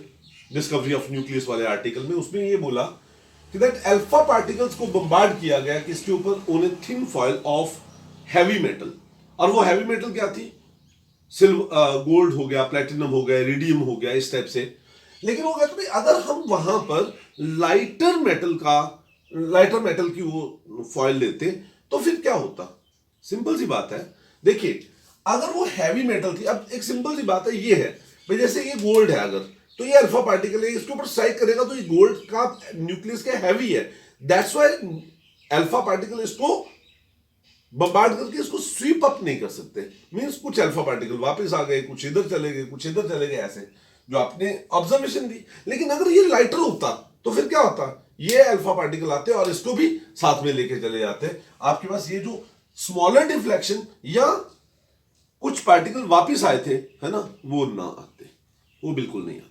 डिस्कवरी ऑफ न्यूक्लियस वाले आर्टिकल में। उसमें ये बोला कि दैट अल्फा पार्टिकल्स को बम्बार्ड किया गया कि इसके ऊपर on a thin foil of heavy metal, और वो हैवी मेटल क्या थी? सिल्वर, गोल्ड हो गया, प्लेटिनम हो गया, इरिडियम हो गया, इस टाइप से। लेकिन वो कहते हैं अगर हम वहां पर लाइटर मेटल की वो फॉयल लेते तो फिर क्या होता? सिंपल सी बात है, देखिए अगर वो हैवी मेटल थी, अब एक सिंपल सी बात है ये है भाई, जैसे ये गोल्ड है, अगर तो ये अल्फा पार्टिकल है, इसके ऊपर स्ट्राइक करेगा तो ये गोल्ड का न्यूक्लियस क्या हैवी है, दैट्स व्हाई अल्फा पार्टिकल इसको बम्बार्ड करके इसको स्वीप अप नहीं कर सकते। मींस कुछ अल्फा पार्टिकल वापस आ गए, कुछ इधर चले गए, कुछ इधर चले गए, ऐसे जो आपने ऑब्जर्वेशन दी। लेकिन अगर ये लाइटर होता तो फिर क्या होता? ये अल्फा पार्टिकल आते और इसको भी साथ में लेके चले जाते। आपके पास ये जो स्मॉलर डिफ्लेक्शन या कुछ पार्टिकल वापस आए थे, है ना, वो ना आते, वो बिल्कुल नहीं आते।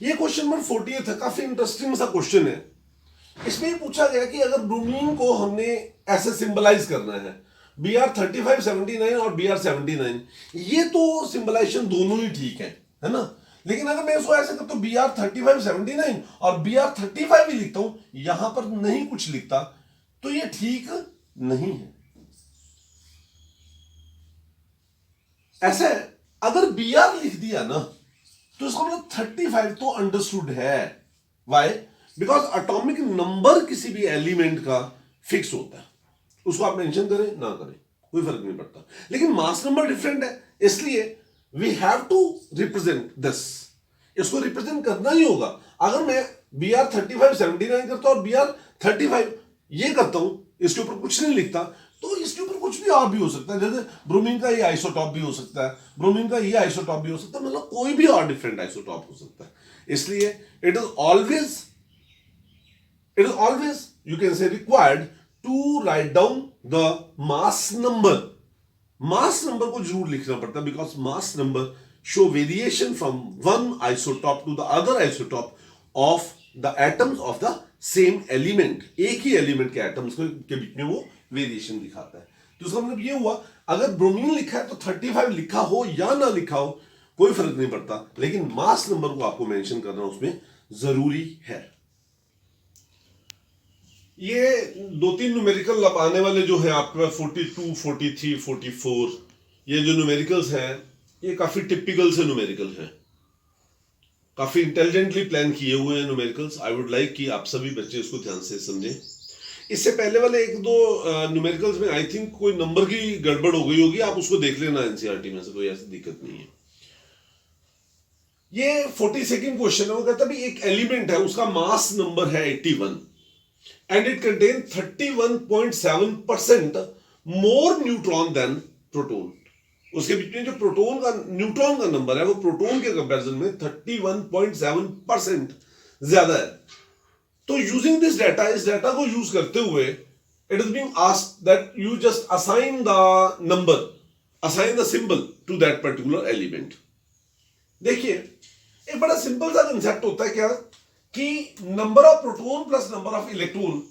ये क्वेश्चन नंबर 48 है, काफी इंटरेस्टिंग सा क्वेश्चन है। इसमें पूछा गया कि अगर ब्रोमीन को हमने ऐसे सिंबलाइज करना है, Br3579 और Br79, ये तो सिंबलाइजेशन दोनों ही ठीक है ना। लेकिन अगर मैं इसको ऐसे करता हूं Br3579 और Br35 भी लिखता हूं, यहां पर नहीं कुछ लिखता, तो ये ठीक नहीं है। ऐसे अगर Br लिख दिया ना तो इसका मतलब 35 तो अंडरस्टूड है। वाई? बिकॉज एटॉमिक नंबर किसी भी एलिमेंट का फिक्स होता है, उसको आप मेंशन करें ना करें कोई फर्क नहीं पड़ता। लेकिन मास नंबर डिफरेंट है, इसलिए we have to represent this, इसको रिप्रेजेंट करना ही होगा। अगर मैं Br3579 करता हूं और Br35 ये करता हूं, इसके ऊपर कुछ नहीं लिखता, तो इसके ऊपर कुछ भी और भी हो सकता है। जैसे ब्रोमीन का ये आइसोटॉप भी हो सकता है, ब्रोमीन का ये आइसोटॉप भी हो सकता है, मतलब कोई भी और डिफरेंट आइसोटॉप हो सकता है। इसलिए it is always you can say required to write down the mass number को जरूर लिखना पड़ता है, because mass number show variation from one isotope to the other isotope of the atoms of the same element। एक ही एलिमेंट के एटम्स के बीच में वो वेरिएशन दिखाता है। तो उसका मतलब ये हुआ, अगर ब्रोमीन लिखा है तो 35 लिखा हो या ना लिखा हो कोई फर्क नहीं पड़ता, लेकिन मास नंबर को आपको मेंशन करना उसमें जरूरी है। ये 2-3 न्यूमेरिकल अब आने वाले जो है आपके पास 42, 43, 44, ये जो न्यूमेरिकल्स हैं ये काफी टिपिकल से न्यूमेरिकल हैं, काफी इंटेलिजेंटली प्लान किए हुए हैं न्यूमेरिकल्स। आई वुड लाइक कि आप सभी बच्चे इसको ध्यान से समझें। इससे पहले वाले 1-2 न्यूमेरिकल्स में आई थिंक कोई नंबर की गड़बड़ हो गई होगी, आप उसको देख लेना एनसीईआरटी में से, कोई ऐसी दिक्कत नहीं है। ये 42nd क्वेश्चन है, वो कहता है एक एलिमेंट है, उसका मास नंबर है 81 and it contains 31.7% more neutron than proton। उसके बीच में जो न्यूट्रॉन का नंबर है वो प्रोटॉन के कंपैरिजन में 31.7% ज्यादा है। तो यूजिंग दिस डाटा, इस डाटा को यूज करते हुए it is being asked that you just assign the number, assign the symbol to that particular element. देखिए एक बड़ा सिंपल सा कंसेप्ट होता है क्या, कि number of proton plus number of electron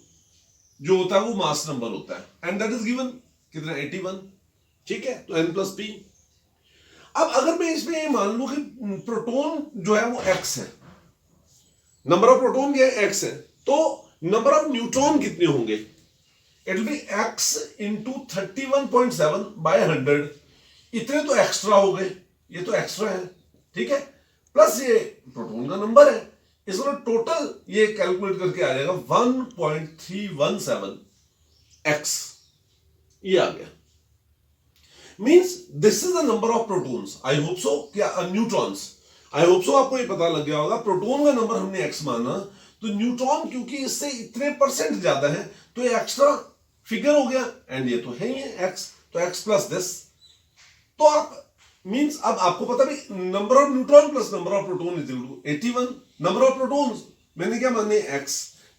जो होता है वो मास नंबर होता है, एंड दैट इज गिवन कितना, 81, ठीक है, तो n प्लस p। अब अगर मैं इसमें ये मान लूं कि प्रोटॉन जो है वो x है, नंबर ऑफ प्रोटॉन क्या है, x है, तो नंबर ऑफ न्यूट्रॉन कितने होंगे, it will be x into 31.7 by 100, इतने तो एक्स्ट्रा हो गए, ये तो एक्स्ट्रा है, ठीक है, प्लस ये प्रोटॉन का नंबर है, इसको टोटल ये कैलकुलेट करके आ जाएगा 1.317x, ये आ गया। Means this is the number of protons, I hope सो, क्या न्यूट्रॉन्स, आई होप सो आपको ये पता लग गया होगा। प्रोटॉन का नंबर हमने x माना, तो न्यूट्रॉन क्योंकि इससे इतने परसेंट ज्यादा है तो ये एक्स्ट्रा फिगर हो गया, एंड ये तो है ही है x, तो x प्लस दिस, तो आप मींस अब आपको पता भी number of neutron plus number of proton is equal to 81। Number of protons मैंने क्या माने x,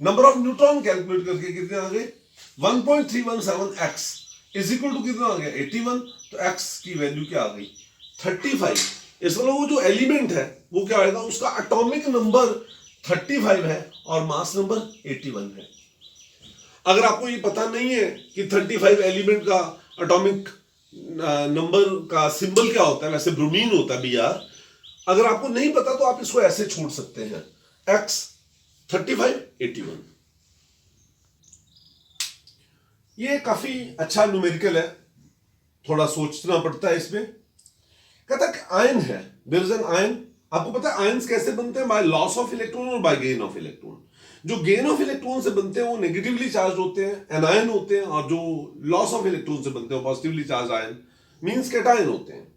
number of neutron calculate करके कितने आ गए 1.317x इज इक्वल टू कितना आ गया 81, तो x की वैल्यू क्या आ गई 35। इसका मतलब वो जो एलिमेंट है वो क्या आएगा, उसका एटॉमिक नंबर 35 है और मास नंबर 81 है। अगर आपको ये पता नहीं है कि 35 एलिमेंट का एटॉमिक नंबर का सिंबल क्या होता है, वैसे ब्रोमीन होता है Br, अगर आपको नहीं पता तो आप इसको ऐसे छोड़ सकते हैं x 35 81। ये काफी अच्छा न्यूमेरिकल है, थोड़ा सोचना पड़ता है इसमें। कहता है आयन है, देयर इज एन आयन, आपको पता है आयंस कैसे बनते हैं, बाय लॉस ऑफ इलेक्ट्रॉन और बाय गेन ऑफ इलेक्ट्रॉन। जो गेन ऑफ इलेक्ट्रॉन से बनते हैं वो नेगेटिवली चार्ज होते हैं, एनायन होते हैं, और जो लॉस ऑफ इलेक्ट्रॉन से बनते हैं वो positively charge ion means cation होते हैं।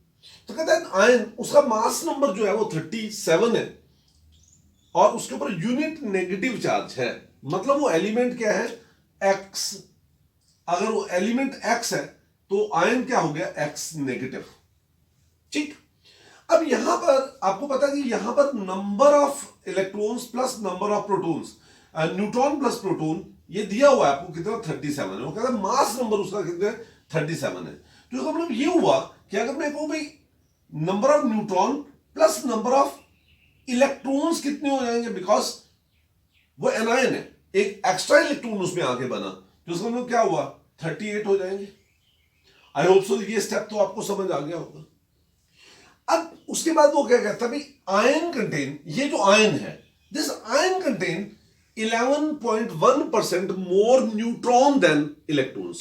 तो कहता है आयन, उसका मास नंबर जो है वो 37 है और उसके ऊपर यूनिट नेगेटिव चार्ज है, मतलब वो एलिमेंट क्या है x, अगर वो एलिमेंट x है तो आयन क्या हो गया x नेगेटिव, ठीक। अब यहां पर आपको पता है कि यहां पर number of electrons plus number of protons, neutron plus proton, ये दिया हुआ है आपको कितना 37 है, वो कहता है मास नंबर उसका कितना 37 है। तो इसका मतलब ये हुआ कि अगर मैं कहूं भाई number of neutron plus number of electrons कितने हो जाएंगे, बिकॉज वो एनायन है, एक एक्स्ट्रा इलेक्ट्रॉन उसमें आके बना, तो उसका मतलब क्या हुआ 38 हो जाएंगे। आई होप सो ये स्टेप तो आपको समझ आ गया होगा। अब उसके बाद वो क्या कहता है भाई आयन कंटेन, ये जो आयन है this ion contain 11.1% more neutron than electrons.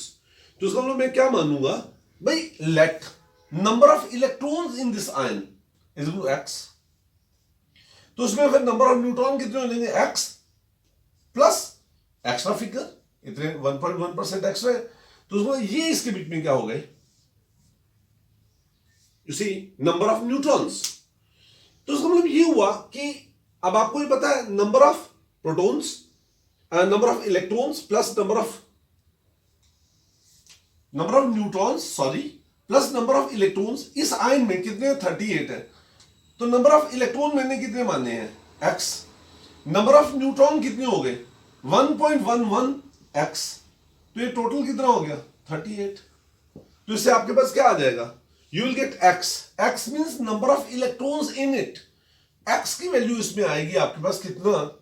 तो उसका मतलब मैं क्या मानूंगा भाई let number of electrons in this ion is equal to x, तो उसमें फिर नंबर ऑफ न्यूट्रॉन कितने हो जाएंगे x प्लस एक्स्ट्रा फिगर, इतने 1.1% एक्स्ट्रा है, तो उसमें ये इसके बीच में क्या हो गए you see number of neutrons. तो उसका मतलब ये हुआ कि अब आपको ये पता है number of protons, number of electrons plus number of neutrons sorry plus number of electrons, इस आयन में कितने 38 है, तो नंबर ऑफ इलेक्ट्रॉन मैंने कितने माने हैं x, नंबर ऑफ न्यूट्रॉन कितने हो गए 1.11x, तो ये टोटल कितना हो गया 38। तो इससे आपके पास क्या आ जाएगा, you will gate x means number of electrons in it, x की वैल्यू इसमें आएगी आपके पास कितना,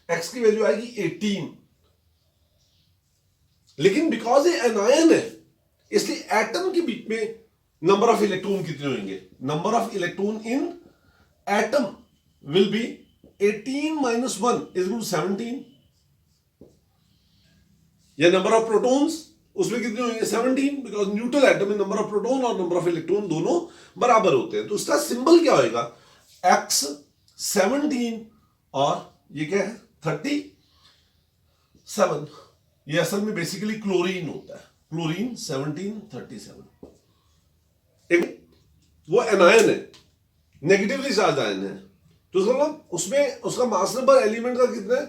x की वैल्यू आएगी 18, लेकिन बिकॉज ये एनायन है इसलिए एटम के बीच में नंबर ऑफ इलेक्ट्रॉन कितने होंगे, number of electron in atom will be 18 minus 1 is equal to 17, या नंबर ऑफ प्रोटॉन्स उसमें कितने होंगे 17, बिकॉज न्यूट्रल एटम में नंबर ऑफ प्रोटॉन और नंबर ऑफ इलेक्ट्रॉन दोनों बराबर होते हैं। तो उसका सिंबल क्या होगा x 17 और ये क्या है 37, ये असल में बेसिकली क्लोरीन होता है, क्लोरीन 1737, वो एनायन है, नेगेटिवली चार्ज आयन है, तो उसका मतलब उसमें उसका मास नंबर एलिमेंट का कितना है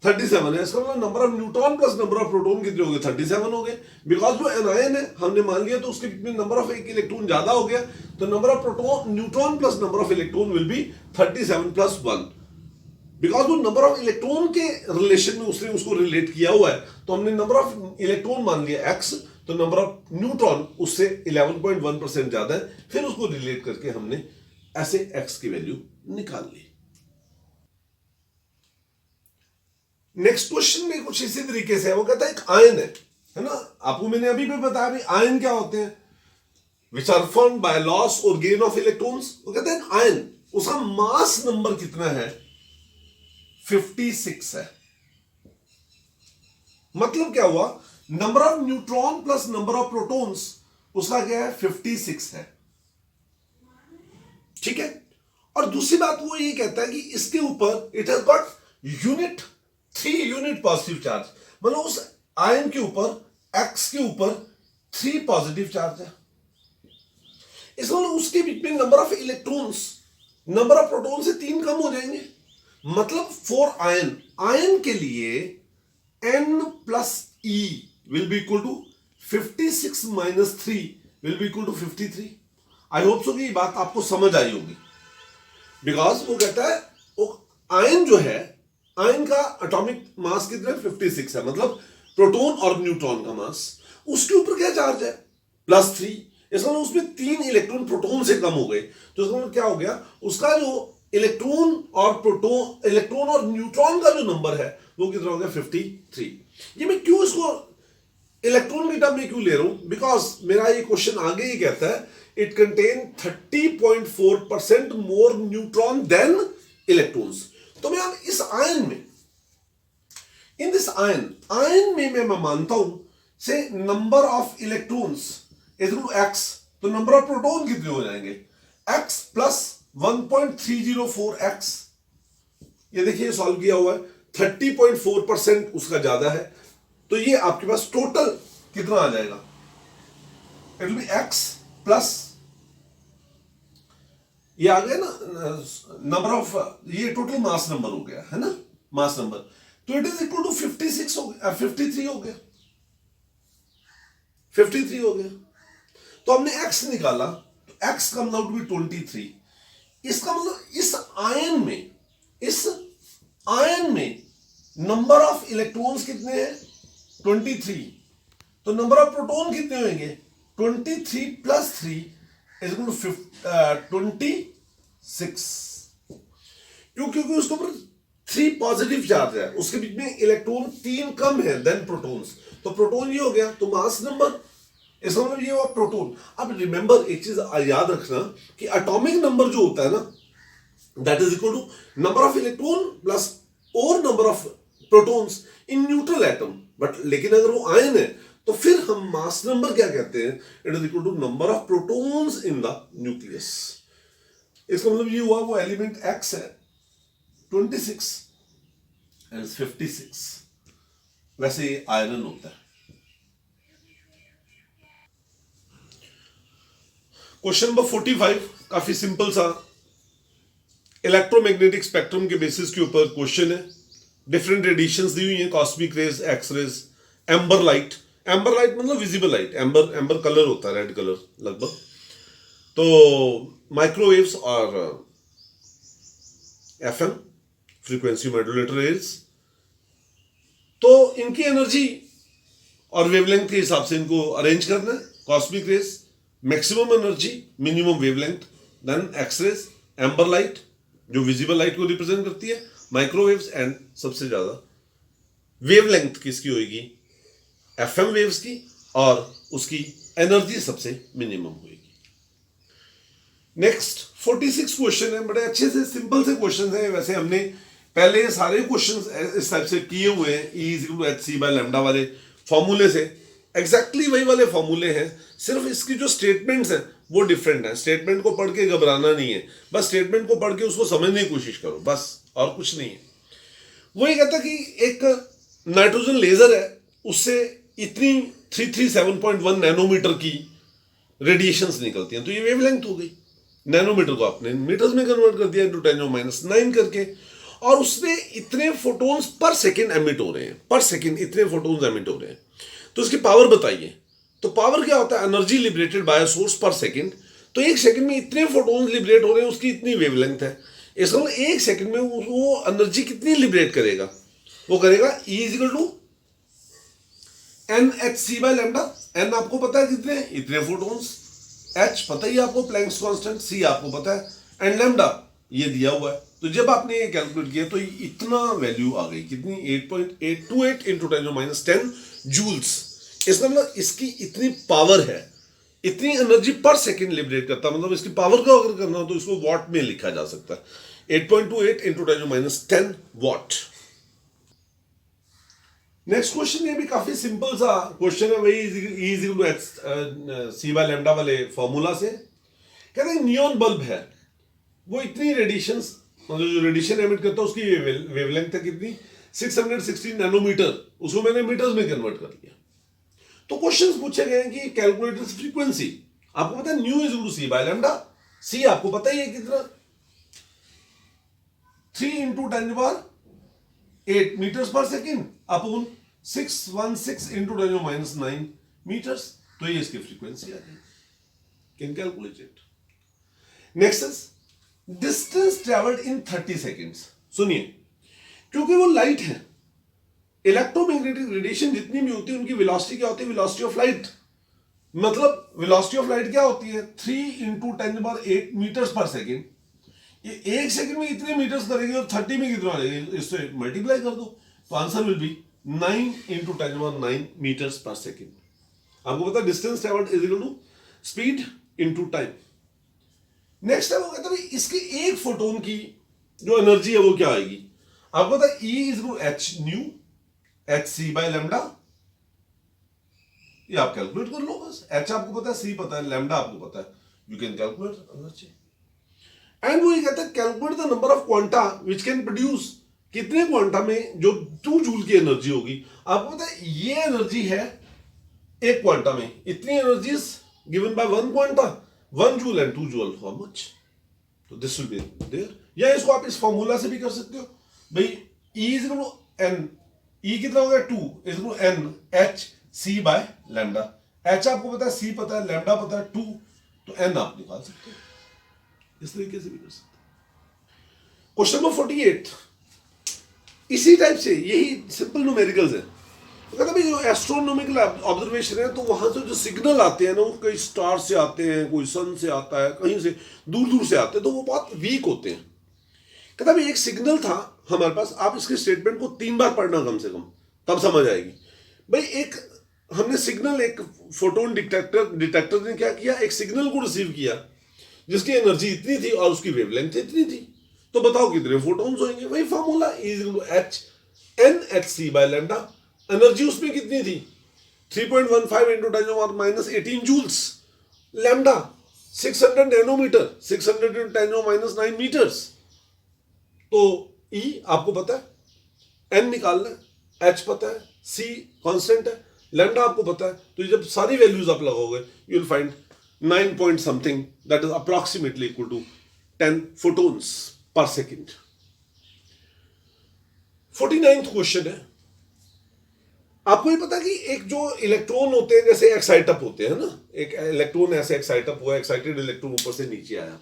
37 है, इसका मतलब number of neutron plus number of proton कितने हो गए 37 हो गए, बिकॉज वो एनायन है हमने मान लिया, तो उसके बीच में नंबर ऑफ एक इलेक्ट्रॉन ज्यादा हो गया, तो number of proton neutron plus number of electron will be 37 plus 1, because वो नंबर ऑफ इलेक्ट्रॉन के रिलेशन में उसने उसको रिलेट किया हुआ है, तो हमने नंबर ऑफ इलेक्ट्रॉन मान लिया x, तो नंबर ऑफ न्यूट्रॉन उससे 11.1% ज्यादा है, फिर उसको रिलेट करके हमने ऐसे x की वैल्यू निकाल ली। नेक्स्ट क्वेश्चन में कुछ इसी तरीके से है, वो कहता है एक आयन है ना, आपको मैंने अभी भी बताया भी आयन क्या होते हैं, which are formed by loss और गेन ऑफ इलेक्ट्रॉन्स। वो कहते हैं आयन, उसका मास नंबर कितना है 56 है, मतलब क्या हुआ, number of neutron plus number of protons उसका क्या है 56 है, ठीक है। और दूसरी बात वो ये कहता है कि इसके ऊपर it has got unit 3 unit positive charge, मतलब उस आयन के ऊपर एक्स के ऊपर 3 पॉजिटिव चार्ज है। इसमें उसके बीच में number of electrons number of proton से 3 कम हो जाएंगे, मतलब फॉर आयन के लिए n plus e will be equal to 56 minus 3 will be equal to 53। I hope so कि ये बात आपको समझ आई होगी, बिकॉज वो कहता है वो आयन जो है, आयन का एटॉमिक मास कितना 56 है, मतलब प्रोटॉन और न्यूट्रॉन का मास, उसके ऊपर क्या चार्ज है +3, इसका मतलब उसमें 3 इलेक्ट्रॉन प्रोटॉन से कम हो गए, तो इसका मतलब क्या हो गया, उसका जो इलेक्ट्रॉन और न्यूट्रॉन का जो नंबर है वो कितना हो गया 53। ये मैं क्यों इसको इलेक्ट्रॉन के टर्म में क्यों ले रहा हूं, बिकॉज मेरा ये क्वेश्चन आगे ही कहता है it contain 30.4% more neutron than electrons. तो मैं अब इस आयन में, इन दिस आयन में मैं मानता हूं से number of electrons is x, तो नंबर ऑफ प्रोटॉन कितने हो जाएंगे x प्लस 1.304x। ये देखिए सॉल्व किया हुआ है, 30.4% उसका ज्यादा है, तो ये आपके पास टोटल कितना आ जाएगा, it will be x plus ये आ गया ना नंबर ऑफ, ये टोटल मास नंबर हो गया है ना, मास नंबर, तो इट इज इक्वल टू 56 हो गया, 53 हो गया, 53 हो गया। तो हमने x निकाला, तो x कम आउट बी 23। इसका मतलब इस आयन में नंबर ऑफ इलेक्ट्रॉन्स कितने हैं 23, तो नंबर ऑफ प्रोटॉन कितने होंगे 23 प्लस 3 इज इक्वल टू 26। क्यों, क्योंकि उसके ऊपर 3 पॉजिटिव चार्ज है, उसके बीच में इलेक्ट्रॉन 3 कम है देन प्रोटॉन्स, तो प्रोटॉन ये हो गया, तो मास नंबर, इसका मतलब ये हुआ प्रोटॉन। अब रिमेंबर एक चीज याद रखना कि एटॉमिक नंबर जो होता है ना, that is equal to number of electron plus और number of protons in neutral atom, but लेकिन अगर वो आयन है तो फिर हम मास नंबर क्या कहते हैं, it is equal to number of protons in the nucleus. इसका मतलब ये हुआ वो एलिमेंट x है 26 एंड 56, वैसे ये आयरन होता है। क्वेश्चन नंबर 45 काफी सिंपल सा इलेक्ट्रोमैग्नेटिक स्पेक्ट्रम के बेसिस के ऊपर क्वेश्चन है। डिफरेंट रेडिएशंस दी हुई हैं, cosmic rays, X rays, amber light. Amber light मतलब विजिबल लाइट, एम्बर कलर होता है, रेड कलर लगभग, तो माइक्रोवेव्स और एफएम फ्रीक्वेंसी मॉड्यूलेटर रेज, तो इनकी एनर्जी और वेवलेंथ के हिसाब से इनको अरेंज करना है। Cosmic rays maximum energy, minimum wavelength, then X rays, amber light जो विजिबल लाइट को रिप्रेजेंट करती है, माइक्रोवेव्स एंड सबसे ज्यादा वेवलेंथ किसकी होगी, एफएम वेव्स की, और उसकी एनर्जी सबसे मिनिमम होगी। नेक्स्ट 46 क्वेश्चन है, बड़े अच्छे से सिंपल से क्वेश्चन है। वैसे हमने पहले सारे क्वेश्चन इस टाइप से किए हुए हैं, E is equal to H C by lambda वाले फॉर्मूले से, एग्जैक्टली वही वाले फॉर्मूले हैं, सिर्फ इसकी जो स्टेटमेंट्स हैं वो डिफरेंट है। स्टेटमेंट को पढ़ के घबराना नहीं है, बस स्टेटमेंट को पढ़ के उसको समझने की कोशिश करो, बस, और कुछ नहीं है। वो ये कहता कि एक नाइट्रोजन लेजर है, उससे इतनी 337.1 नैनोमीटर की रेडिएशंस निकलती हैं, तो ये वेवलेंथ हो गई। नैनोमीटर को आपने मीटर्स में कन्वर्ट कर दिया, × 10⁻⁹ करके, और उसमें इतने फोटोन्स पर सेकेंड एमिट हो रहे हैं, पर सेकेंड इतने फोटोन्स एमिट हो रहे हैं, तो इसकी पावर बताइए। तो पावर क्या होता है, एनर्जी लिबरेटेड बाय सोर्स पर सेकेंड, तो एक सेकंड में इतने फोटोन्स लिबरेट हो रहे हैं, उसकी इतनी वेवलेंथ है। इसका मतलब एक सेकंड में वो एनर्जी कितनी लिबरेट करेगा, वो करेगा E is equal to Nhc/λ। n आपको पता है कितने, इतने फोटोन्स, h पता ही आपको प्लैंक्स कांस्टेंट, c आपको पता है, एंड लैम्डा ये दिया हुआ है। तो जब आपने ये कैलकुलेट किया तो इतना वैल्यू आ गई, कितनी 8.828 × 10⁻⁻10 जूल्स। इसका मतलब इसकी इतनी पावर है, इतनी एनर्जी पर सेकेंड लिबरेट करता है, मतलब इसकी पावर को अगर करना हो तो इसको वॉट में लिखा जा सकता है, 8.28 × 10⁻10 वॉट। नेक्स्ट क्वेश्चन ये भी काफी सिंपल सा क्वेश्चन है, वही E is equal to H C by lambda वाले फॉर्मूला से। कहते हैं नियॉन बल्ब है, वो इतनी रेडिएशन, मतलब जो रेडिएशन एमिट करता है उसकी वेवलेंथ है कितनी, 616 नैनोमीटर, उसको मैंने मीटर्स में कन्वर्ट कर लिया। तो क्वेश्चंस पूछे गए हैं कि कैलकुलेट फ्रीक्वेंसी। आपको पता है nu is equal to c by lambda, c आपको पता ही है कितना, 3 इंटू 10⁻8 मीटर्स पर सेकेंड अपॉन 616 इंटू 10⁻9 मीटर्स। तो ये इसकी फ्रीक्वेंसी आ गई, can calculate it. Next is distance travelled in 30 seconds. सुनिए, क्योंकि वो लाइट है, इलेक्ट्रोमैग्नेटिक रेडिएशन जितनी भी होती है उनकी वेलोसिटी क्या होती है, वेलोसिटी ऑफ लाइट। मतलब वेलोसिटी ऑफ लाइट क्या होती है, 3 इंटू 10⁻8 मीटर्स पर सेकेंड। ये 1 सेकंड में इतने मीटर्स करेंगे और 30 में कितना लगेगा, इससे मल्टीप्लाई कर दो, तो answer will be 9 into 10⁻9 metres पर सेकेंड। आपको पता है distance travelled is equal to speed into time. Next है वो कहता है इसके एक फोटोन की जो एनर्जी है वो क्या आएगी। आपको पता है E is equal to H nu H C by lambda, ये आप कैलकुलेट कर लो बस। एच आपको पता है, सी पता है, लैम्डा आपको पता है, you can calculate energy. And वो ये कहता है calculate the number of quanta which can produce, कितने क्वांटा में जो 2 जूल की एनर्जी होगी। आपको पता है ये एनर्जी है एक क्वांटा में, इतनी energy is given bye 1 quanta, 1 joule and 2 joule, how much. तो दिस विल बी देयर, या इसको आप इस फॉर्मूला से भी कर सकते हो भाई, E is equal to N, E कितना हो गया 2 is equal to N H C by lambda. H आपको पता है, सी पता है, लैम्डा पता है 2, तो एन आप निकाल सकते हो, इस तरीके से भी कर सकते हैं। क्वेश्चन नंबर 48 इसी टाइप से, यही सिंपल न्यूमेरिकल्स है। तो कहता भाई जो एस्ट्रोनॉमिकल ऑब्जर्वेशन है, तो वहां से जो सिग्नल आते हैं ना, वो कई स्टार से आते हैं, कोई सन से आता है, कहीं से दूर दूर से आते हैं, तो वो बहुत वीक होते हैं। कहता भाई एक सिग्नल था हमारे पास, आप इसके स्टेटमेंट को 3 बार पढ़ना कम से कम, तब समझ आएगी। भाई एक हमने सिग्नल, एक फोटोन डिटेक्टर ने क्या किया, एक सिग्नल को रिसीव किया जिसकी एनर्जी इतनी थी और उसकी वेवलेंथ इतनी थी, तो बताओ कितने फोटोन्स होंगे। वही formula H N H C by lambda. Energy उसमें कितनी थी, 3.15 into 10⁻18 joules, lambda 600 nanometre, 600 into 10⁻9 metres. तो E आपको पता है, एन निकालना है, एच पता है, सी कांस्टेंट है, लैम्डा आपको पता है। तो जब सारी वैल्यूज आप लगाओगे you will find 9 point something, that is approximately equal to 10 photons per second। 49th question है, आपको ये पता है कि एक जो इलेक्ट्रॉन होते हैं जैसे एक्साइटअप होते हैं ना, एक इलेक्ट्रॉन ऐसे एक्साइटअप हुआ, एक्साइटेड इलेक्ट्रॉन ऊपर से नीचे आया,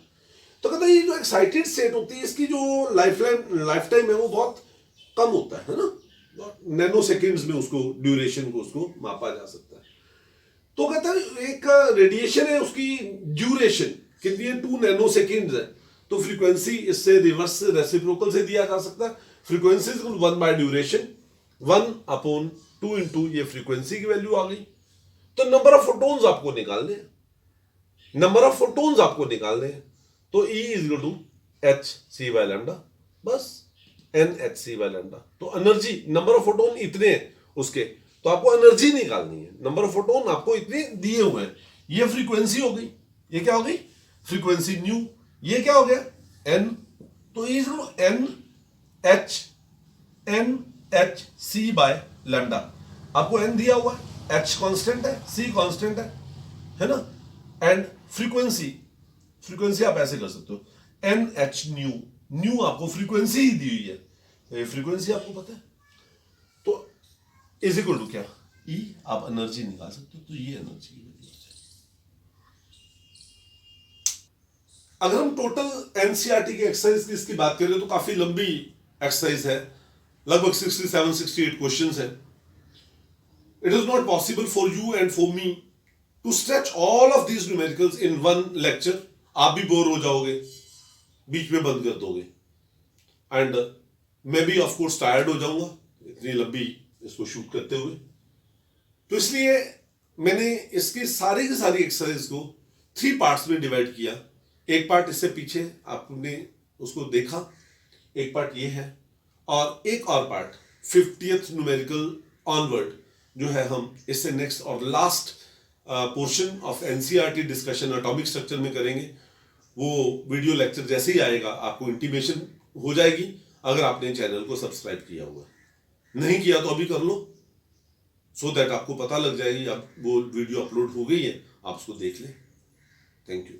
तो कहता है ये जो एक्साइटेड स्टेट होती है इसकी जो लाइफ टाइम है वो बहुत कम होता है ना, नैनो सेकेंड्स में उसको ड्यूरेशन को उसको मापा जा सकता है। तो कहता है एक रेडिएशन है, उसकी ड्यूरेशन कितनी है, 2 नैनो सेकेंड्स है, तो फ्रीक्वेंसी इससे रिवर्स रेसिप्रोकल से दिया जा सकता है। फ्रीक्वेंसी 1 बाय ड्यूरेशन, 1/2 इंटू ये फ्रीक्वेंसी की वैल्यू आ गई। तो नंबर ऑफ फोटोन्स आपको निकालने हैं, नंबर ऑफ फोटोन्स आपको निकालने हैं, तो E is equal to H C by lambda, बस n H C by lambda. तो एनर्जी, नंबर ऑफ फोटोन इतने हैं उसके, तो आपको एनर्जी निकालनी है, नंबर ऑफ फोटोन आपको इतने दिए हुए हैं, ये फ्रीक्वेंसी हो गई, ये क्या हो गई फ्रीक्वेंसी न्यू, ये क्या हो गया एन, तो is N H C by lambda. आपको एन दिया हुआ है, एच कांस्टेंट है, सी कांस्टेंट है ना, एंड फ्रीक्वेंसी आप ऐसे कर सकते हो एन एच न्यू, न्यू आपको फ्रीक्वेंसी ही दी हुई है, ये फ्रीक्वेंसी आपको पता है, तो इज इक्वल टू क्या ई, आप एनर्जी निकाल सकते हो, तो ये एनर्जी की वैल्यू है। अगर हम टोटल एनसीईआरटी की एक्सरसाइज इसकी बात करें तो काफी लंबी एक्सरसाइज है, लगभग 67-68 क्वेश्चंस है। It is not possible for you and for me to stretch all of these numericals in one lecture, आप भी बोर हो जाओगे, बीच में बंद कर दोगे, एंड मैं भी ऑफ कोर्स टायर्ड हो जाऊंगा इतनी लंबी इसको शूट करते हुए। तो इसलिए मैंने इसकी सारी की सारी एक्सरसाइज को 3 पार्ट्स में डिवाइड किया। एक पार्ट इससे पीछे आपने उसको देखा, एक पार्ट ये है, और एक और पार्ट 50th न्यूमेरिकल ऑनवर्ड जो है हम इससे नेक्स्ट और last portion of NCERT discussion atomic structure में करेंगे। वो वीडियो लेक्चर जैसे ही आएगा आपको इंटीमेशन हो जाएगी, अगर आपने चैनल को सब्सक्राइब किया हुआ नहीं किया तो अभी कर लो, सो दैट आपको पता लग जाएगी अब वो वीडियो अपलोड हो गई है, आप उसको देख लें। Thank you.